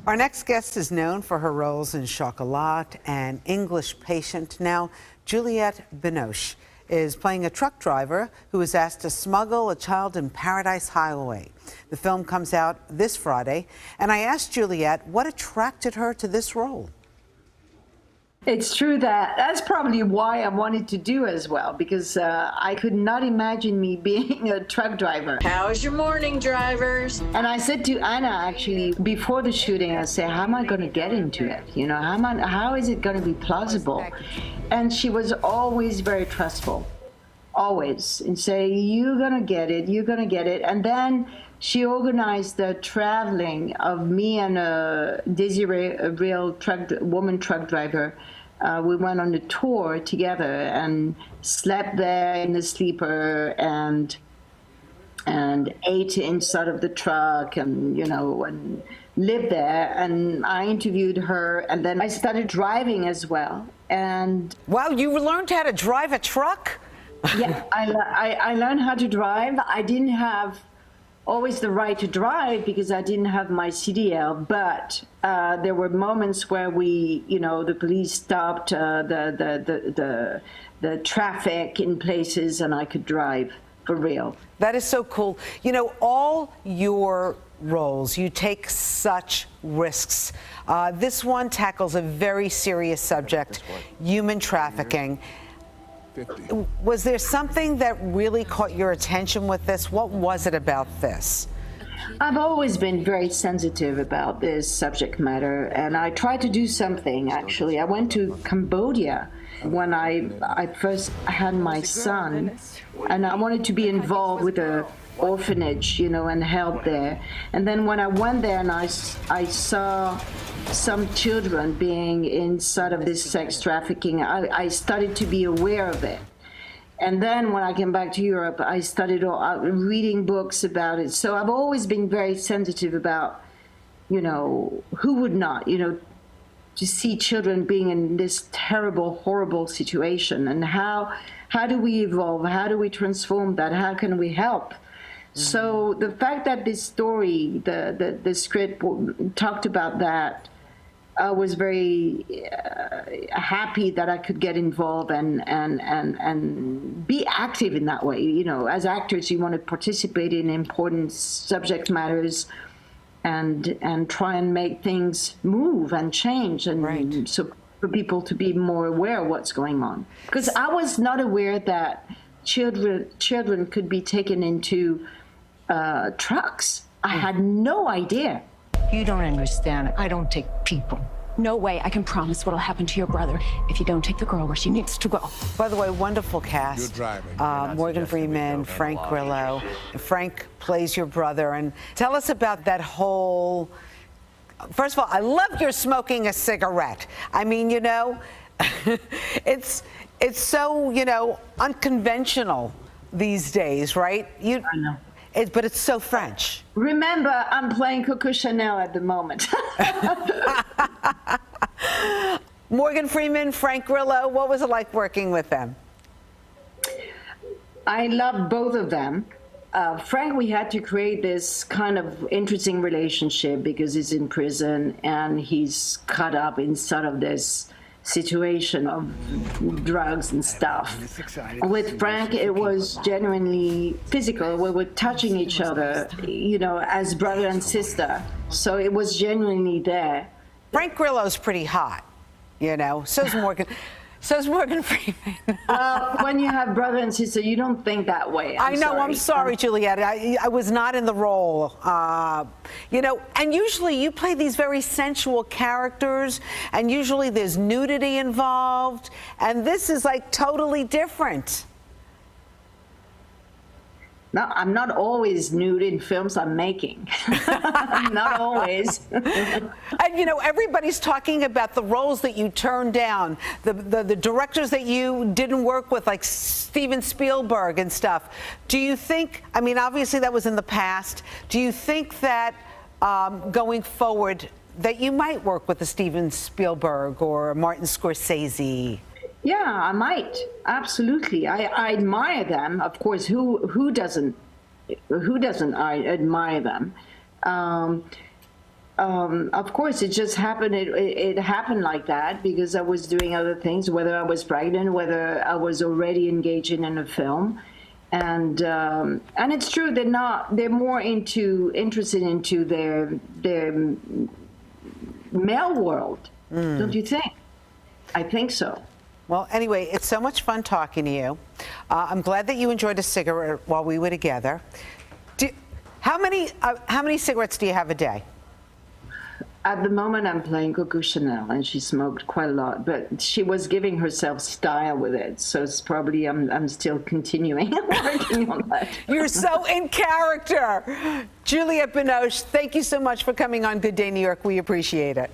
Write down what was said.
Our next guest is known for her roles in Chocolat and English Patient. Now, Juliette Binoche is playing a truck driver who is asked to smuggle a child in Paradise Highway. The film comes out this Friday, and I asked Juliette what attracted her to this role. It's true that's probably why I wanted to do as well, because I could not imagine me being a truck driver. How's your morning, drivers? And I said to Anna, actually, before the shooting, I said, how am I going to get into it? You know, how is it going to be plausible? And she was always very trustful, always, and say, you're going to get it, you're going to get it. And then she organized the traveling of me and Desiree, a real woman truck driver. We went on a tour together and slept there in the sleeper and ate inside of the truck and, you know, and lived there. And I interviewed her, and then I started driving as well. And wow, you learned how to drive a truck? Yeah, I learned how to drive. I didn't have always the right to drive because I didn't have my CDL, but there were moments where the police stopped the traffic in places, and I could drive for real. That is so cool. You know, all your roles, you take such risks. This one tackles a very serious subject, human trafficking. Was there something that really caught your attention with this? What was it about this? I've always been very sensitive about this subject matter, and I tried to do something, actually. I went to Cambodia when I first had my son, and I wanted to be involved with a orphanage, you know, and help there. And then when I went there and I saw some children being inside of this sex trafficking, I started to be aware of it. And then when I came back to Europe, I started reading books about it. So I've always been very sensitive about, you know, who would not, you know, to see children being in this terrible, horrible situation, and how do we evolve? How do we transform that? How can we help? So the fact that this story, the script talked about that, I was very happy that I could get involved and be active in that way. You know, as actors, you want to participate in important subject matters and try and make things move and change, and right. So for people to be more aware of what's going on. Because I was not aware that children could be taken into trucks. I had no idea. You don't understand. I don't take people. No way. I can promise what'll happen to your brother if you don't take the girl where she needs to go. By the way, wonderful cast. You're driving. Morgan Freeman, Frank Grillo. Frank plays your brother. And tell us about that whole... First of all, I love your smoking a cigarette. I mean, you know, it's so, you know, unconventional these days, right? I know. But it's so French. Remember, I'm playing Coco Chanel at the moment. Morgan Freeman, Frank Grillo, what was it like working with them? I love both of them. Frank, we had to create this kind of interesting relationship because he's in prison and he's caught up inside of this situation of drugs and stuff. With Frank, it was genuinely physical. We were touching each other, you know, as brother and sister. So it was genuinely there. Frank Grillo's pretty hot, you know, so's Morgan. So's Morgan Freeman. When you have brother and sister, you don't think that way. I'm sorry, Juliette. I was not in the role. You know, and usually you play these very sensual characters, and usually there's nudity involved, and this is like totally different. No, I'm not always nude in films I'm making. Not always. And you know, everybody's talking about the roles that you turned down, the directors that you didn't work with, like Steven Spielberg and stuff. Do you think, I mean, obviously that was in the past, do you think that going forward that you might work with a Steven Spielberg or Martin Scorsese? Yeah, I might. Absolutely. I admire them. Of course, who doesn't I admire them? of course, it just happened. It happened like that because I was doing other things, whether I was pregnant, whether I was already engaging in a film. And it's true, they're more interested into their male world, don't you think? I think so. Well, anyway, it's so much fun talking to you. I'm glad that you enjoyed a cigarette while we were together. How many cigarettes do you have a day? At the moment, I'm playing Coco Chanel, and she smoked quite a lot, but she was giving herself style with it, so it's probably I'm still continuing working on that. You're so in character. Juliette Binoche, thank you so much for coming on Good Day New York. We appreciate it.